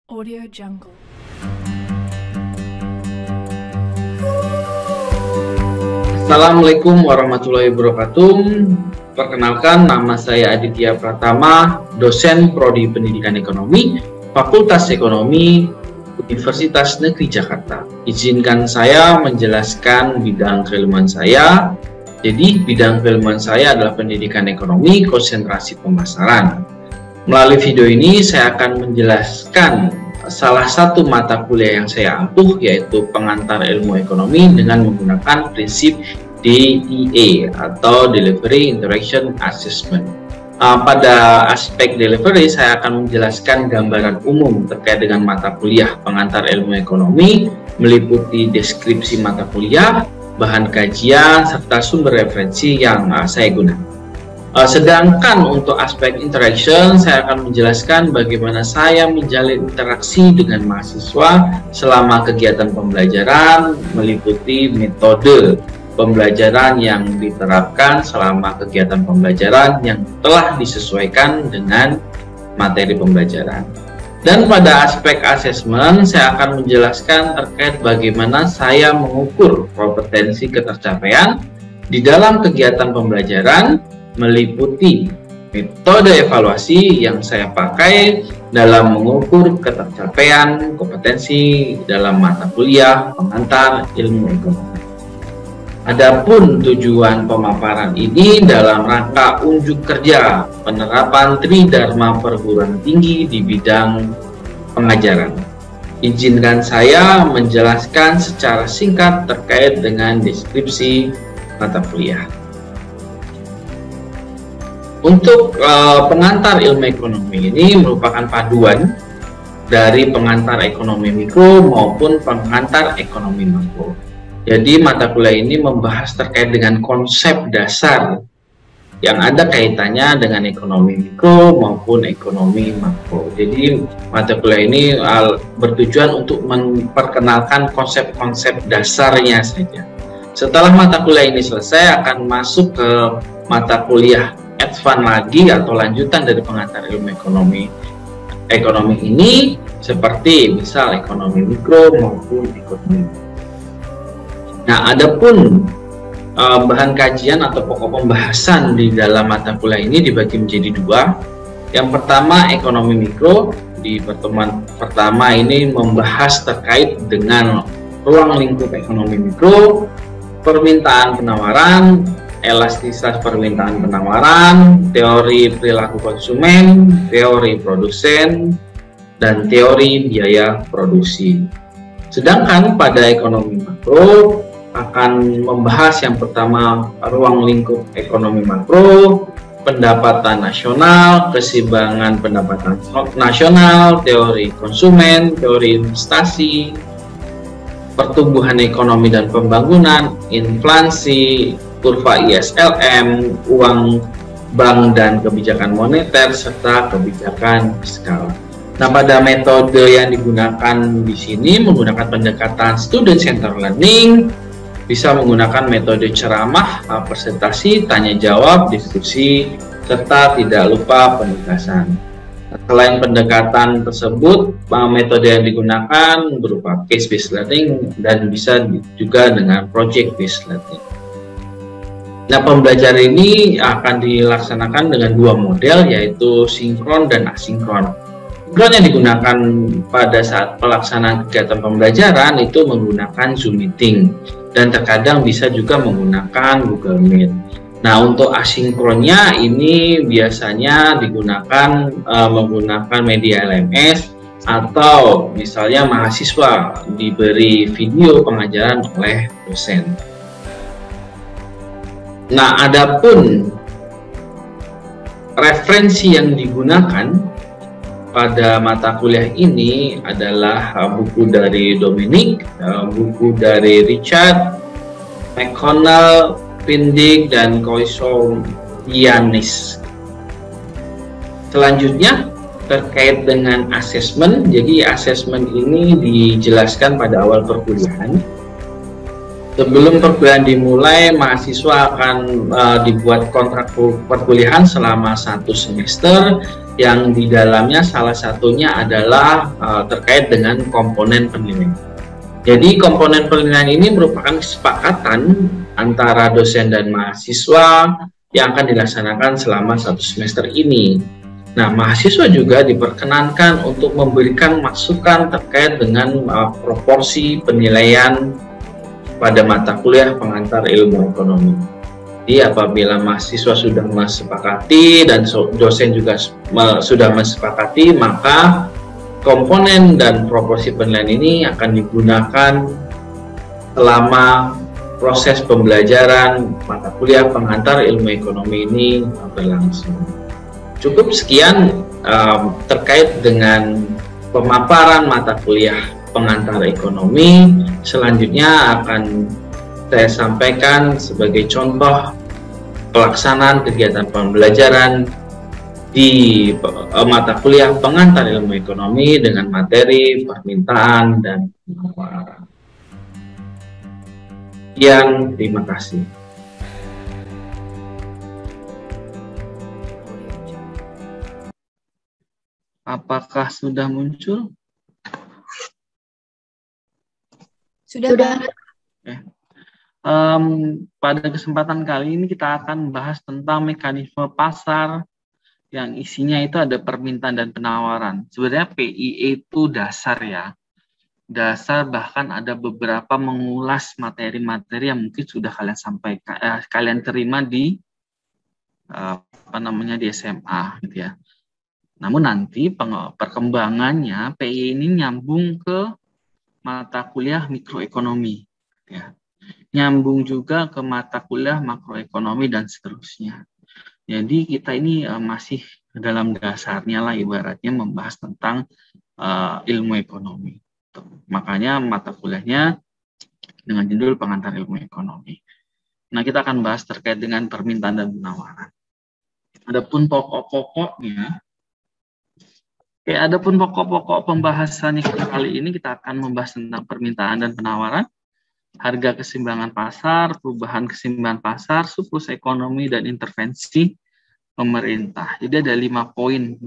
Audio Jungle. Assalamualaikum warahmatullahi wabarakatuh. Perkenalkan, nama saya Aditya Pratama, dosen Prodi Pendidikan Ekonomi, Fakultas Ekonomi, Universitas Negeri Jakarta. Izinkan saya menjelaskan bidang keilmuan saya. Jadi, bidang keilmuan saya adalah Pendidikan Ekonomi, konsentrasi pemasaran. Melalui video ini, saya akan menjelaskan salah satu mata kuliah yang saya ampuh, yaitu Pengantar Ilmu Ekonomi dengan menggunakan prinsip DIA atau Delivery Interaction Assessment. Pada aspek delivery, saya akan menjelaskan gambaran umum terkait dengan mata kuliah Pengantar Ilmu Ekonomi, meliputi deskripsi mata kuliah, bahan kajian, serta sumber referensi yang saya gunakan. Sedangkan untuk aspek interaction, saya akan menjelaskan bagaimana saya menjalin interaksi dengan mahasiswa selama kegiatan pembelajaran, meliputi metode pembelajaran yang diterapkan selama kegiatan pembelajaran yang telah disesuaikan dengan materi pembelajaran. Dan pada aspek asesmen, saya akan menjelaskan terkait bagaimana saya mengukur kompetensi ketercapaian di dalam kegiatan pembelajaran, meliputi metode evaluasi yang saya pakai dalam mengukur ketercapaian kompetensi dalam mata kuliah Pengantar Ilmu Ekonomi. Adapun tujuan pemaparan ini dalam rangka unjuk kerja penerapan Tridharma Perguruan Tinggi di bidang pengajaran. Izinkan saya menjelaskan secara singkat terkait dengan deskripsi mata kuliah. Untuk pengantar ilmu ekonomi ini merupakan paduan dari pengantar ekonomi mikro maupun pengantar ekonomi makro. Jadi mata kuliah ini membahas terkait dengan konsep dasar yang ada kaitannya dengan ekonomi mikro maupun ekonomi makro. Jadi mata kuliah ini bertujuan untuk memperkenalkan konsep-konsep dasarnya saja. Setelah mata kuliah ini selesai, akan masuk ke mata kuliah advance lagi atau lanjutan dari pengantar ilmu ekonomi ini, seperti misal ekonomi mikro maupun ekonomi. Nah, adapun bahan kajian atau pokok pembahasan di dalam mata kuliah ini dibagi menjadi dua. Yang pertama, ekonomi mikro. Di pertemuan pertama ini membahas terkait dengan ruang lingkup ekonomi mikro, permintaan penawaran, elastisitas permintaan penawaran, teori perilaku konsumen, teori produsen, dan teori biaya produksi. Sedangkan pada ekonomi makro akan membahas yang pertama ruang lingkup ekonomi makro, pendapatan nasional, keseimbangan pendapatan nasional, teori konsumen, teori investasi, pertumbuhan ekonomi dan pembangunan, inflasi, kurva ISLM, uang bank dan kebijakan moneter, serta kebijakan fiskal. Nah, pada metode yang digunakan di sini menggunakan pendekatan student center learning, bisa menggunakan metode ceramah, presentasi, tanya jawab, diskusi, serta tidak lupa penugasan. Selain pendekatan tersebut, metode yang digunakan berupa case based learning dan bisa juga dengan project based learning. Nah, pembelajaran ini akan dilaksanakan dengan dua model, yaitu sinkron dan asinkron. Sinkron yang digunakan pada saat pelaksanaan kegiatan pembelajaran itu menggunakan Zoom Meeting, dan terkadang bisa juga menggunakan Google Meet. Nah, untuk asinkronnya ini biasanya digunakan menggunakan media LMS, atau misalnya mahasiswa diberi video pengajaran oleh dosen. Nah, adapun referensi yang digunakan pada mata kuliah ini adalah buku dari Dominic, buku dari Richard, McConnell, Pindick, dan Koiso-Yanis. Selanjutnya terkait dengan asesmen. Jadi asesmen ini dijelaskan pada awal perkuliahan. Sebelum perkuliahan dimulai, mahasiswa akan dibuat kontrak perkuliahan selama 1 semester yang di dalamnya salah satunya adalah terkait dengan komponen penilaian. Jadi komponen penilaian ini merupakan kesepakatan antara dosen dan mahasiswa yang akan dilaksanakan selama 1 semester ini. Nah, mahasiswa juga diperkenankan untuk memberikan masukan terkait dengan proporsi penilaian pada mata kuliah pengantar ilmu ekonomi. Jadi apabila mahasiswa sudah mensepakati dan dosen juga sudah mensepakati, maka komponen dan proporsi penilaian ini akan digunakan selama proses pembelajaran mata kuliah pengantar ilmu ekonomi ini berlangsung. Cukup sekian terkait dengan pemaparan mata kuliah pengantar ekonomi. Selanjutnya akan saya sampaikan sebagai contoh pelaksanaan kegiatan pembelajaran di mata kuliah pengantar ilmu ekonomi dengan materi permintaan dan penawaran. Terima kasih. Apakah sudah muncul? Sudah. Pada kesempatan kali ini kita akan bahas tentang mekanisme pasar yang isinya itu ada permintaan dan penawaran. Sebenarnya PIE itu dasar ya. Dasar, bahkan ada beberapa mengulas materi-materi yang mungkin sudah kalian sampaikan, kalian terima di di SMA gitu ya. Namun nanti perkembangannya PIE ini nyambung ke mata kuliah mikroekonomi ya. Nyambung juga ke mata kuliah makroekonomi dan seterusnya. Jadi kita ini masih dalam dasarnya lah, ibaratnya membahas tentang ilmu ekonomi. Makanya mata kuliahnya dengan judul pengantar ilmu ekonomi. Nah, kita akan bahas terkait dengan permintaan dan penawaran. Adapun pokok-pokoknya, pembahasannya kali ini kita akan membahas tentang permintaan dan penawaran, harga keseimbangan pasar, perubahan keseimbangan pasar, surplus ekonomi, dan intervensi pemerintah. Jadi ada 5 poin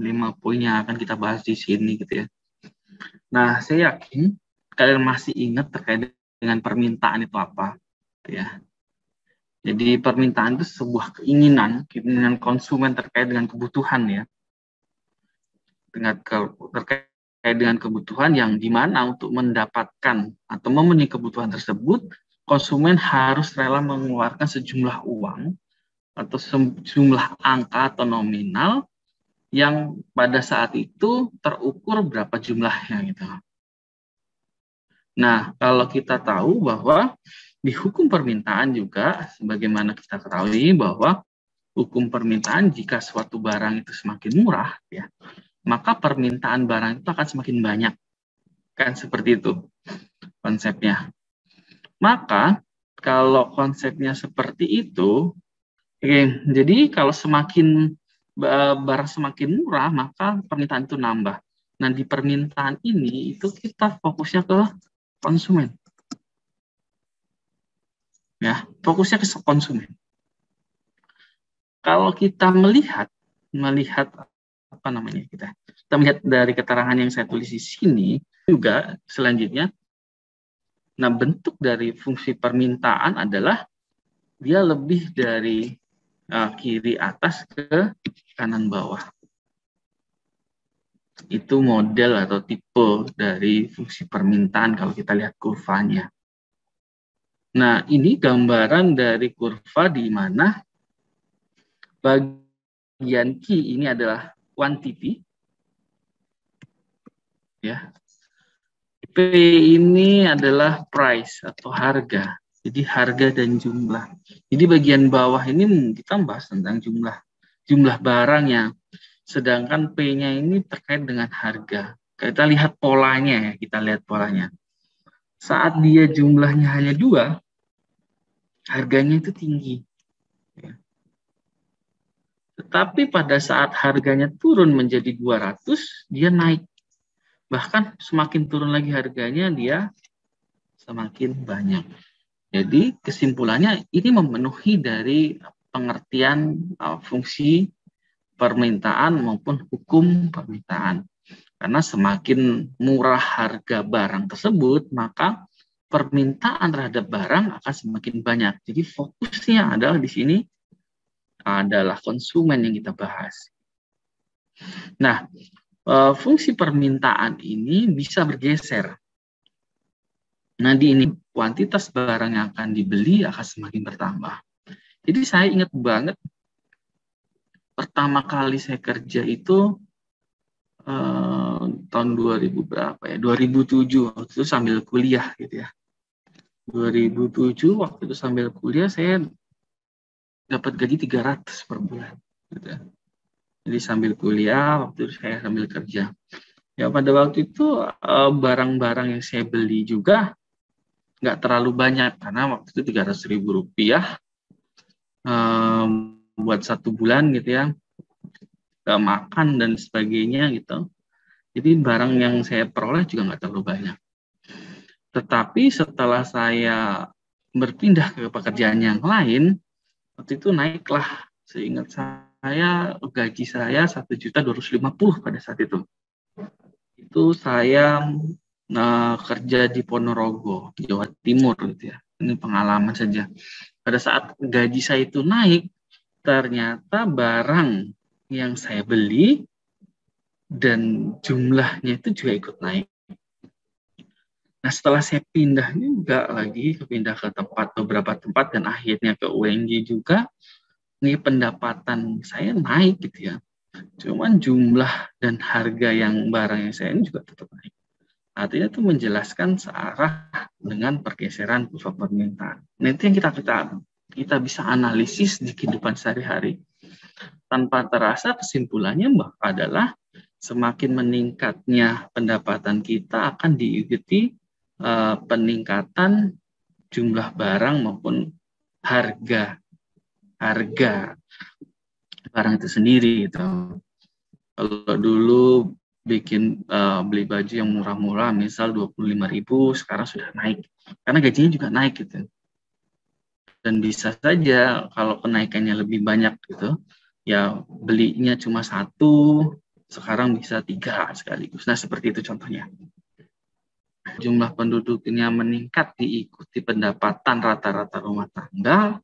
yang akan kita bahas di sini gitu ya. Nah, saya yakin kalian masih ingat terkait dengan permintaan itu apa, gitu ya. Jadi permintaan itu sebuah keinginan konsumen terkait dengan kebutuhan ya. Terkait dengan kebutuhan yang dimana untuk mendapatkan atau memenuhi kebutuhan tersebut, konsumen harus rela mengeluarkan sejumlah uang atau sejumlah angka atau nominal yang pada saat itu terukur berapa jumlahnya gitu. Nah, kalau kita tahu bahwa di hukum permintaan juga, sebagaimana kita ketahui bahwa hukum permintaan jika suatu barang itu semakin murah, ya, maka permintaan barang itu akan semakin banyak. Kan seperti itu konsepnya. Maka kalau konsepnya seperti itu, jadi kalau barang semakin murah, maka permintaan itu nambah. Nah, di permintaan ini itu kita fokusnya ke konsumen. Ya, fokusnya ke konsumen. Kalau kita melihat kita melihat dari keterangan yang saya tulis di sini juga selanjutnya. Nah, bentuk dari fungsi permintaan adalah dia lebih dari kiri atas ke kanan bawah. Itu model atau tipe dari fungsi permintaan kalau kita lihat kurvanya. Nah, ini gambaran dari kurva di mana bagian Q ini adalah quantity. Ya. P ini adalah price atau harga. Jadi harga dan jumlah. Jadi bagian bawah ini kita bahas tentang jumlah barangnya. Sedangkan P-nya ini terkait dengan harga. Kita lihat polanya ya, Saat dia jumlahnya hanya 2, harganya itu tinggi. Ya. Tetapi pada saat harganya turun menjadi 200, dia naik. Bahkan semakin turun lagi harganya, dia semakin banyak. Jadi kesimpulannya ini memenuhi dari pengertian fungsi permintaan maupun hukum permintaan. Karena semakin murah harga barang tersebut, maka permintaan terhadap barang akan semakin banyak. Jadi fokusnya adalah di sini adalah konsumen yang kita bahas. Nah, fungsi permintaan ini bisa bergeser. Nah, di ini kuantitas barang yang akan dibeli akan semakin bertambah. Jadi saya ingat banget pertama kali saya kerja itu tahun 2000 berapa ya? 2007 waktu itu sambil kuliah gitu ya. 2007 waktu itu sambil kuliah saya dapat gaji 300 per bulan gitu ya. Jadi sambil kuliah waktu itu saya sambil kerja. Ya pada waktu itu barang-barang yang saya beli juga nggak terlalu banyak karena waktu itu 300.000 rupiah buat 1 bulan gitu ya, makan dan sebagainya gitu. Jadi barang yang saya peroleh juga nggak terlalu banyak. Tetapi setelah saya berpindah ke pekerjaan yang lain, waktu itu naiklah. Seingat saya gaji saya 1.250.000 pada saat itu. Itu saya kerja di Ponorogo, Jawa Timur gitu ya. Ini pengalaman saja. Pada saat gaji saya itu naik, ternyata barang yang saya beli dan jumlahnya itu juga ikut naik. Nah, setelah saya pindah juga lagi, pindah ke beberapa tempat dan akhirnya ke UNJ juga, ini pendapatan saya naik gitu ya. Cuman jumlah dan harga yang barang yang saya ini juga tetap naik. Artinya itu menjelaskan searah dengan pergeseran kurva permintaan. Nah, itu yang kita bisa analisis di kehidupan sehari-hari. Tanpa terasa kesimpulannya adalah semakin meningkatnya pendapatan kita akan diikuti peningkatan jumlah barang maupun harga barang itu sendiri gitu. Kalau dulu beli baju yang murah-murah misal 25.000 sekarang sudah naik karena gajinya juga naik gitu. Dan bisa saja kalau kenaikannya lebih banyak gitu ya belinya cuma 1 sekarang bisa 3 sekaligus. Nah, seperti itu contohnya. Jumlah penduduknya meningkat diikuti pendapatan rata-rata rumah tangga,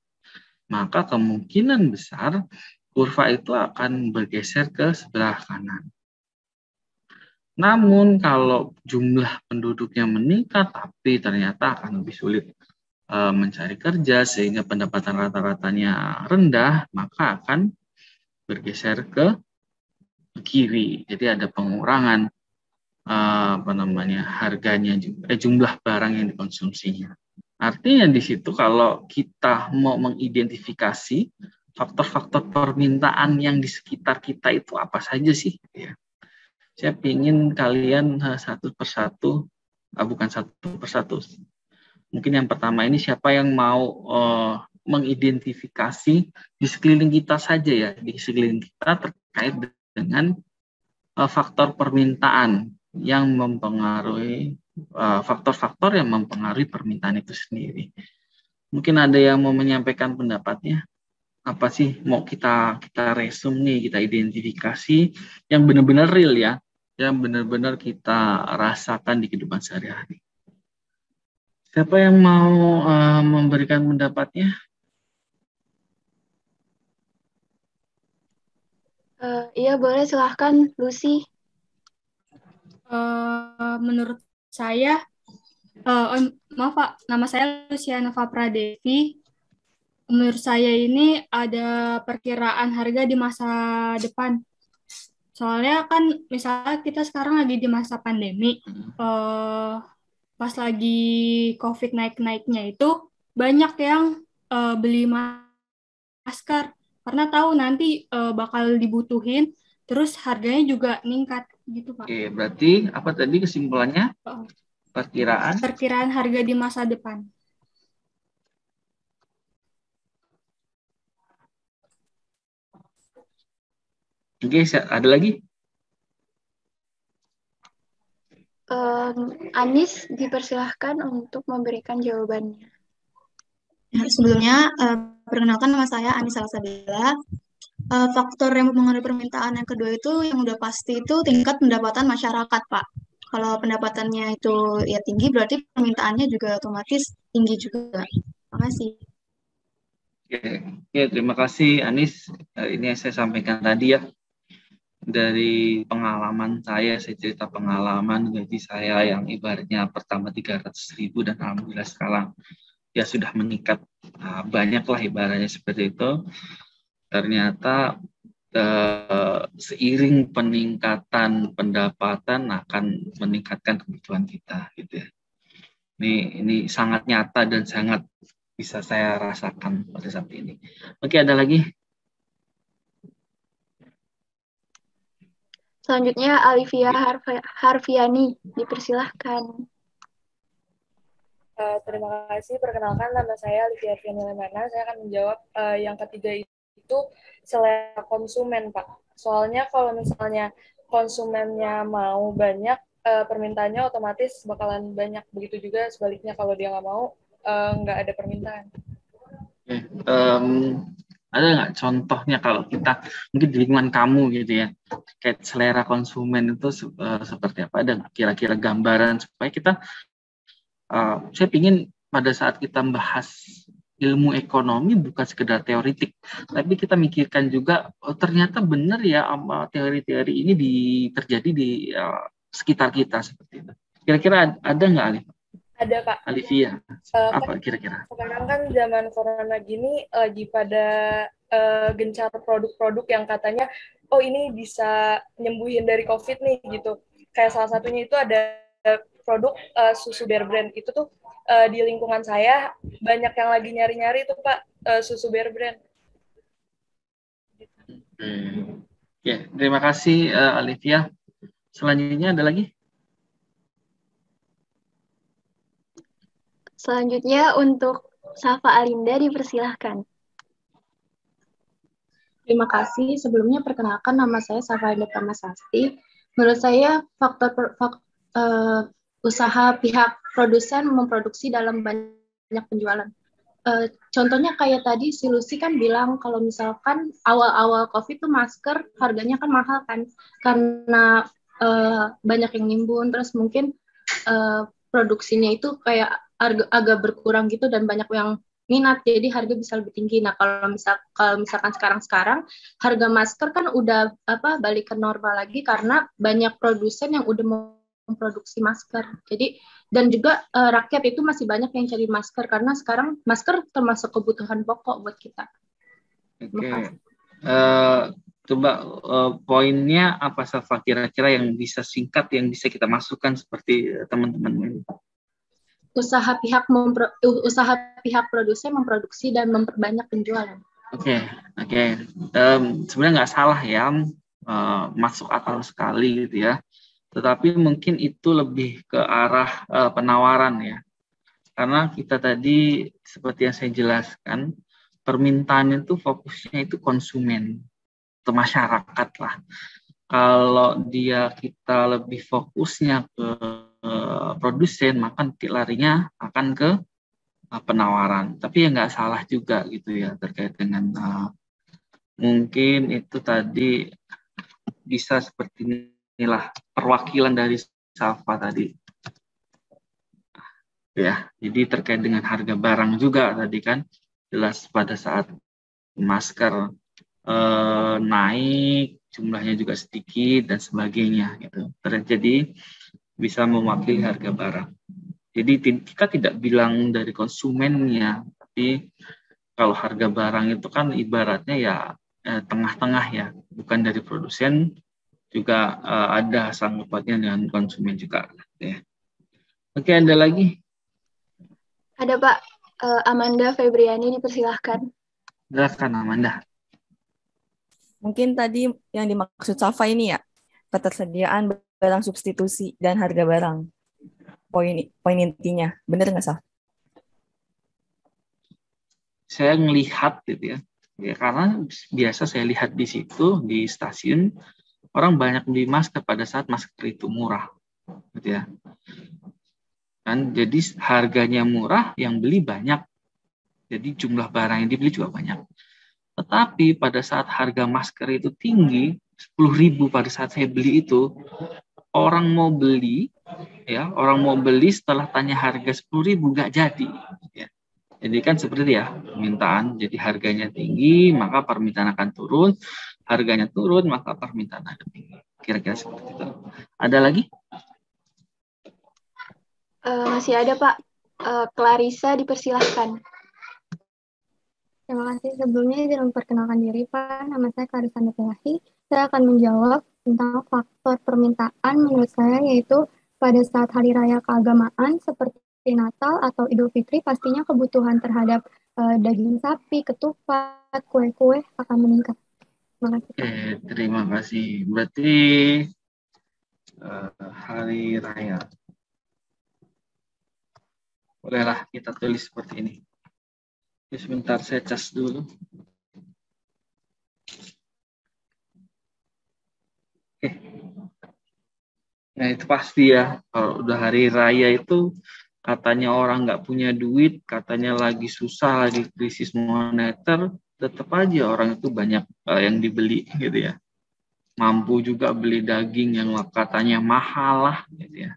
maka kemungkinan besar kurva itu akan bergeser ke sebelah kanan. Namun kalau jumlah penduduknya meningkat tapi ternyata akan lebih sulit mencari kerja sehingga pendapatan rata-ratanya rendah, maka akan bergeser ke kiri. Jadi ada pengurangan harganya juga, jumlah barang yang dikonsumsinya. Artinya di situ kalau kita mau mengidentifikasi faktor-faktor permintaan yang di sekitar kita itu apa saja sih? Ya. Saya ingin kalian satu persatu, bukan satu persatu. Mungkin yang pertama ini siapa yang mau mengidentifikasi di sekeliling kita saja ya, di sekeliling kita terkait dengan faktor permintaan yang mempengaruhi faktor-faktor yang mempengaruhi permintaan itu sendiri. Mungkin ada yang mau menyampaikan pendapatnya. Apa sih mau kita resume nih, kita identifikasi yang benar-benar real ya, yang benar-benar kita rasakan di kehidupan sehari-hari. Siapa yang mau memberikan pendapatnya? Iya boleh, silahkan Lucy. Menurut saya, maaf Pak, nama saya Luciana Pradevi. Menurut saya ini ada perkiraan harga di masa depan. Soalnya kan misalnya kita sekarang lagi di masa pandemi, pas lagi COVID naik-naiknya itu banyak yang beli masker karena tahu nanti bakal dibutuhin, terus harganya juga meningkat gitu Pak. Oke, berarti apa tadi kesimpulannya? Perkiraan harga di masa depan. Oke, ada lagi? Anis dipersilahkan untuk memberikan jawabannya. Sebelumnya, perkenalkan nama saya Anis Salsabila. Faktor yang mempengaruhi permintaan yang kedua itu yang udah pasti itu tingkat pendapatan masyarakat, Pak. Kalau pendapatannya itu ya tinggi, berarti permintaannya juga otomatis tinggi juga. Terima kasih. Oke, terima kasih Anis. Ini yang saya sampaikan tadi ya. Dari pengalaman saya cerita pengalaman gaji saya yang ibaratnya pertama 300.000 dan alhamdulillah sekarang ya sudah meningkat banyak lah ibaratnya seperti itu. Ternyata seiring peningkatan pendapatan akan meningkatkan kebutuhan kita gitu ya. Ini sangat nyata dan sangat bisa saya rasakan pada saat ini. Oke, ada lagi? Selanjutnya Alivia Harfiani, dipersilahkan. Terima kasih. Perkenalkan, nama saya Alivia Harfiani Lemana. Saya akan menjawab yang ketiga itu selera konsumen, Pak. Soalnya kalau misalnya konsumennya mau banyak, permintaannya otomatis bakalan banyak. Begitu juga sebaliknya kalau dia nggak mau, nggak ada permintaan. Ada nggak contohnya kalau kita mungkin di lingkungan kamu gitu ya, kayak selera konsumen itu seperti apa? Ada nggak kira-kira gambaran supaya kita, saya ingin pada saat kita membahas ilmu ekonomi bukan sekedar teoritik, tapi kita mikirkan juga ternyata benar ya teori-teori ini terjadi di sekitar kita seperti itu. Kira-kira ada nggak Alif? Ada, Pak. Alivia, apa kira-kira? Sekarang kan zaman corona gini lagi pada gencar produk-produk yang katanya, oh ini bisa nyembuhin dari COVID nih gitu. Kayak salah satunya itu ada produk susu Bear Brand. Itu tuh di lingkungan saya banyak yang lagi nyari-nyari tuh Pak, susu Bear Brand. Ya, terima kasih Alivia. Selanjutnya ada lagi? Selanjutnya untuk Safa Alinda, dipersilahkan. Terima kasih. Sebelumnya perkenalkan, nama saya Safa Alinda Pramasasti. Menurut saya usaha pihak produsen memproduksi dalam banyak penjualan. Contohnya kayak tadi si Lucy kan bilang kalau misalkan awal-awal COVID tuh masker harganya kan mahal kan karena banyak yang nimbun, terus mungkin produksinya itu kayak agak berkurang gitu dan banyak yang minat, jadi harga bisa lebih tinggi. Nah kalau misalkan sekarang harga masker kan udah balik ke normal lagi karena banyak produsen yang udah memproduksi masker. Jadi dan juga rakyat itu masih banyak yang cari masker karena sekarang masker termasuk kebutuhan pokok buat kita. Oke. Coba poinnya apa Safa kira-kira yang bisa singkat yang bisa kita masukkan seperti teman-teman ini? Usaha pihak produsen memproduksi dan memperbanyak penjualan. Oke. Sebenarnya nggak salah ya, masuk akal sekali gitu ya. Tetapi mungkin itu lebih ke arah penawaran ya. Karena kita tadi seperti yang saya jelaskan, permintaan itu fokusnya itu konsumen, atau masyarakat lah. Kalau kita lebih fokusnya ke produsen, maka larinya akan ke penawaran. Tapi ya nggak salah juga gitu ya terkait dengan mungkin itu tadi bisa seperti inilah perwakilan dari Safa tadi. Ya, jadi terkait dengan harga barang juga tadi kan jelas pada saat masker naik, jumlahnya juga sedikit dan sebagainya gitu. Terjadi bisa mewakili harga barang. Jadi kita tidak bilang dari konsumennya, tapi kalau harga barang itu kan ibaratnya ya tengah-tengah ya, bukan dari produsen juga ada sanggupatnya dengan konsumen juga. Ya. Oke, ada lagi? Ada Pak, Amanda Febriani, dipersilahkan. Silakan Amanda. Mungkin tadi yang dimaksud Safa ini ya, ketersediaan barang substitusi dan harga barang. Poin intinya, benar nggak Saf? Saya melihat gitu ya, karena biasa saya lihat di situ di stasiun orang banyak beli masker pada saat masker itu murah, gitu ya. Kan jadi harganya murah, yang beli banyak, jadi jumlah barang yang dibeli juga banyak. Tetapi pada saat harga masker itu tinggi, 10.000 pada saat saya beli itu, orang mau beli, ya, orang mau beli setelah tanya harga 10.000 nggak jadi. Ya. Jadi kan seperti ya, permintaan, jadi harganya tinggi, maka permintaan akan turun, harganya turun, maka permintaan akan tinggi. Kira-kira seperti itu. Ada lagi? Masih ada, Pak. Clarissa, dipersilahkan. Terima kasih. Sebelumnya izin memperkenalkan diri, Pak. Nama saya Clarissa Nurulahi. Saya akan menjawab tentang faktor permintaan menurut saya, yaitu pada saat hari raya keagamaan seperti Natal atau Idul Fitri, pastinya kebutuhan terhadap daging sapi, ketupat, kue-kue akan meningkat. Terima kasih. Terima kasih. Berarti hari raya. Bolehlah kita tulis seperti ini. Sebentar saya cas dulu. Oke. Nah itu pasti ya, kalau udah hari raya itu katanya orang nggak punya duit, katanya lagi susah, lagi krisis moneter, tetap aja orang itu banyak yang dibeli gitu ya. Mampu juga beli daging yang katanya mahal lah gitu ya.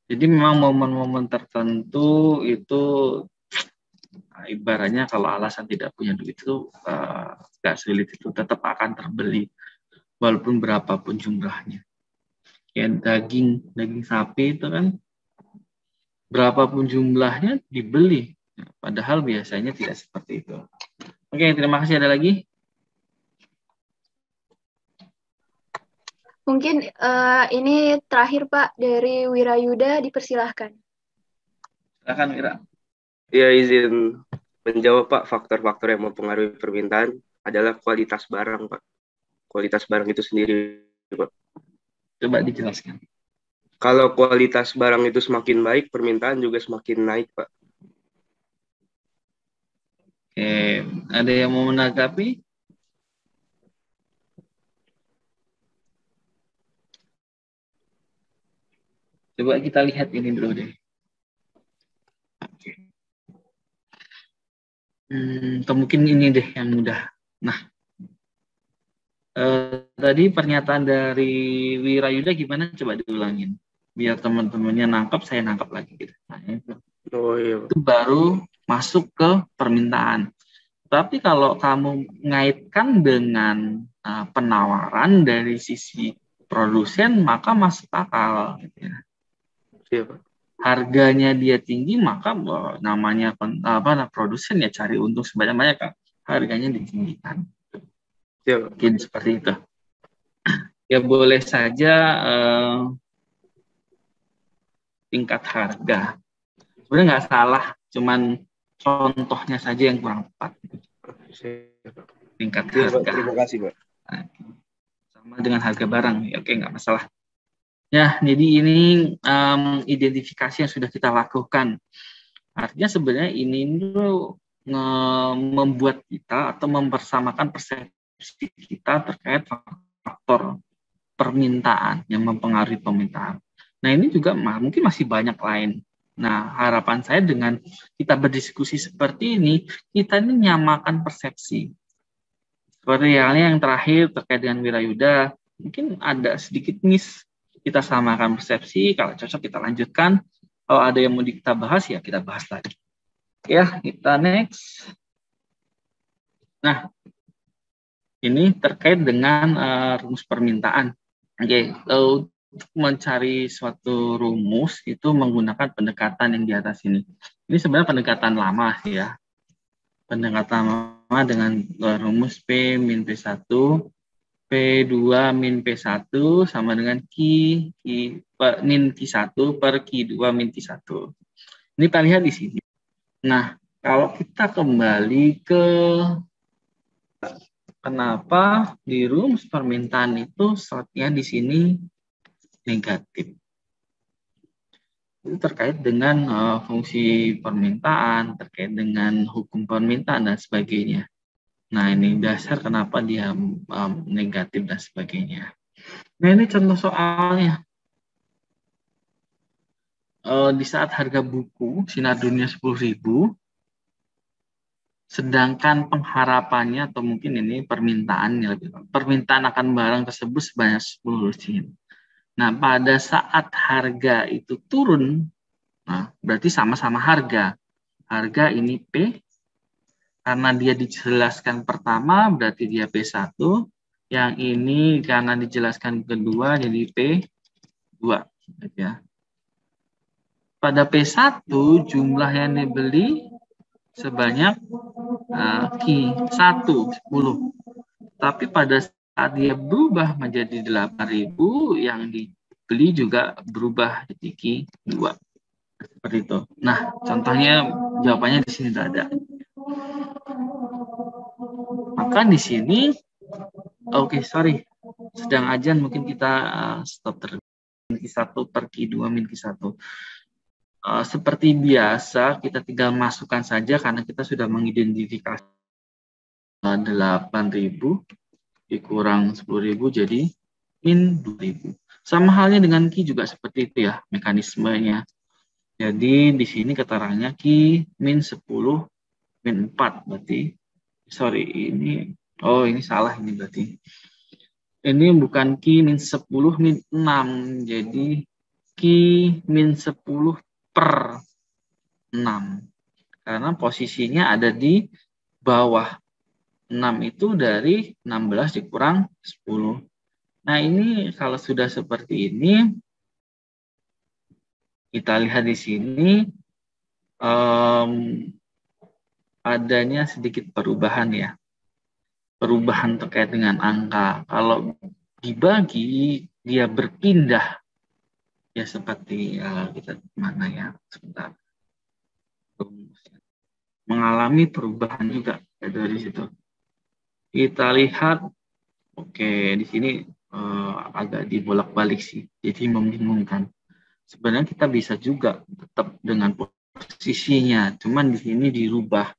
Jadi memang momen-momen tertentu itu ibaratnya kalau alasan tidak punya duit itu nggak sulit, itu tetap akan terbeli walaupun berapapun jumlahnya. Kayak daging sapi itu kan berapapun jumlahnya dibeli, padahal biasanya tidak seperti itu. Oke, terima kasih. Ada lagi? Mungkin ini terakhir, Pak, dari Wirayuda, dipersilahkan. Silakan, Wira. Ya, izin menjawab, Pak. Faktor-faktor yang mempengaruhi permintaan adalah kualitas barang, Pak. Kualitas barang itu sendiri, Pak. Coba dijelaskan. Kalau kualitas barang itu semakin baik, permintaan juga semakin naik, Pak. Oke, ada yang mau menanggapi? Coba kita lihat ini dulu deh. Oke. Atau mungkin ini deh yang mudah. Nah, tadi pernyataan dari Wirayuda gimana? Coba diulangin. Biar teman-temannya nangkap, saya nangkap lagi. Gitu. Nah, itu. Oh, iya. Itu baru masuk ke permintaan. Tapi kalau kamu ngaitkan dengan penawaran dari sisi produsen, maka masuk akal. Gitu ya. Iya, Pak. Harganya dia tinggi, maka namanya produsen ya cari untung sebanyak-banyak, kan? Harganya ditinggikan. Iya, Pak. Mungkin seperti itu. Ya boleh saja tingkat harga. Sebenarnya nggak salah, cuman contohnya saja yang kurang tepat. Tingkat harga. Terima kasih, Pak. Sama dengan harga barang, ya, oke, nggak masalah. Ya, jadi ini identifikasi yang sudah kita lakukan. Artinya sebenarnya ini membuat kita atau mempersamakan persepsi kita terkait faktor permintaan yang mempengaruhi permintaan. Nah, ini juga mungkin masih banyak lain. Nah, harapan saya dengan kita berdiskusi seperti ini, kita ini nyamakan persepsi. Seperti halnya yang terakhir terkait dengan Wirayuda, mungkin ada sedikit miss. Kita samakan persepsi, kalau cocok kita lanjutkan. Kalau ada yang mau kita bahas, ya kita bahas lagi. Ya, kita next. Nah, ini terkait dengan rumus permintaan. Oke, untuk mencari suatu rumus itu menggunakan pendekatan yang di atas ini. Ini sebenarnya pendekatan lama ya. Pendekatan lama dengan rumus P min P1, P2 min P1 sama dengan min Q1 per Q2 min Q1. Ini kita lihat di sini. Nah, kalau kita kembali ke kenapa di rumus permintaan itu slotnya di sini negatif. Itu terkait dengan fungsi permintaan, terkait dengan hukum permintaan dan sebagainya. Nah, ini dasar kenapa dia negatif dan sebagainya. Nah, ini contoh soalnya. Di saat harga buku Sinar Dunia 10.000, Sedangkan pengharapannya atau mungkin ini permintaannya, permintaan akan barang tersebut sebanyak 10 lusin. Nah, pada saat harga itu turun, nah berarti sama-sama harga. Harga ini P, karena dia dijelaskan pertama berarti dia P1. Yang ini karena dijelaskan kedua jadi P2. Ya. Pada P1 jumlah yang dibeli sebanyak Q1 10. Tapi pada saat dia berubah menjadi 8.000, yang dibeli juga berubah jadi Q2. Seperti itu. Nah, contohnya jawabannya di sini sudah ada. Maka di sini, sorry, sedang ajan mungkin kita stop terlebih. Q1 per Q2 min Q1. Seperti biasa kita tinggal masukkan saja karena kita sudah mengidentifikasi 8.000 dikurang 10.000 jadi min 2.000. Sama halnya dengan Q juga seperti itu ya mekanismenya. Jadi di sini keterangannya Q min 10 min 4 berarti ini salah ini berarti. Ini bukan Q min 10 min 6 jadi Q min 10 per 6 karena posisinya ada di bawah 6 itu dari 16 dikurang 10. Nah ini kalau sudah seperti ini kita lihat di sini adanya sedikit perubahan ya, perubahan terkait dengan angka. Kalau dibagi dia berpindah ya seperti kita mana ya sebentar mengalami perubahan juga dari situ. Kita lihat, di sini agak dibolak-balik sih, jadi membingungkan. Sebenarnya kita bisa juga tetap dengan posisinya, cuman di sini dirubah,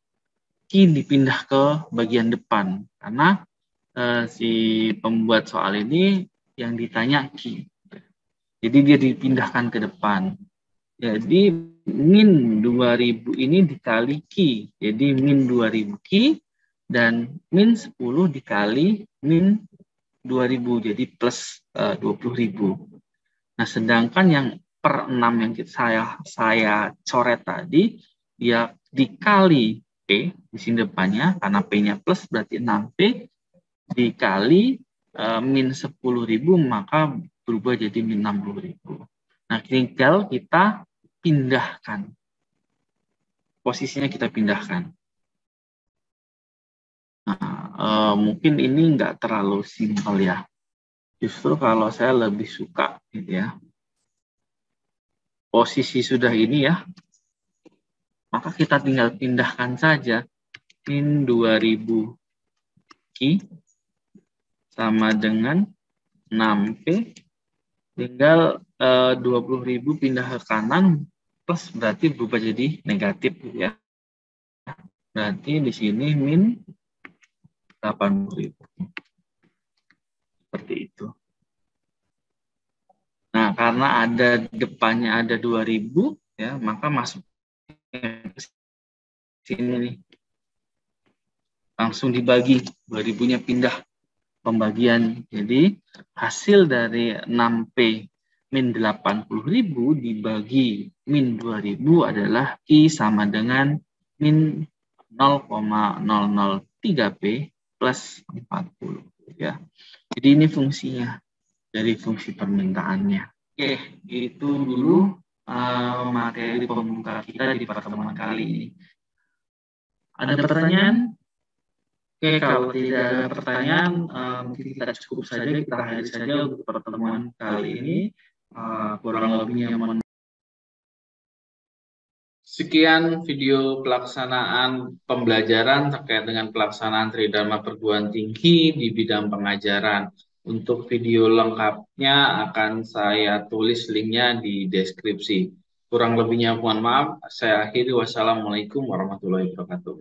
dipindah ke bagian depan karena si pembuat soal ini yang ditanya Q. Jadi dia dipindahkan ke depan. Jadi min 2000 ini dikali Q. Jadi min 2000 Q dan min 10 dikali min 2000 jadi plus 20.000. Nah, sedangkan yang per 6 yang saya coret tadi dia dikali P di sini depannya karena P-nya plus berarti 6P dikali min 10.000 maka berubah jadi min 60.000. Nah, tinggal kita pindahkan. Posisinya kita pindahkan. Nah, mungkin ini nggak terlalu simpel ya. Justru kalau saya lebih suka gitu ya. Posisi sudah ini ya. Maka kita tinggal pindahkan saja min 2000 Q sama dengan 6P tinggal 20.000 pindah ke kanan plus berarti berubah jadi negatif ya. Berarti di sini min 80.000. Seperti itu. Nah, karena ada depannya ada 2000 ya, maka masuk ke sini nih. Langsung dibagi 2000-nya pindah pembagian. Jadi hasil dari 6P min 80.000 dibagi min 2000 adalah Q sama dengan min 0,003P plus 40 ya. Jadi ini fungsinya dari fungsi permintaannya. Oke, itu dulu materi pembuka kita di pertemuan kali ini. Ada pertanyaan? Oke, kalau tidak ada pertanyaan, mungkin kita cukup saja, kita akhiri saja untuk pertemuan kali ini. Kurang lebihnya mohon. Sekian video pelaksanaan pembelajaran terkait dengan pelaksanaan Tridharma Perguruan Tinggi di bidang pengajaran. Untuk video lengkapnya akan saya tulis linknya di deskripsi. Kurang lebihnya mohon maaf, saya akhiri. Wassalamualaikum warahmatullahi wabarakatuh.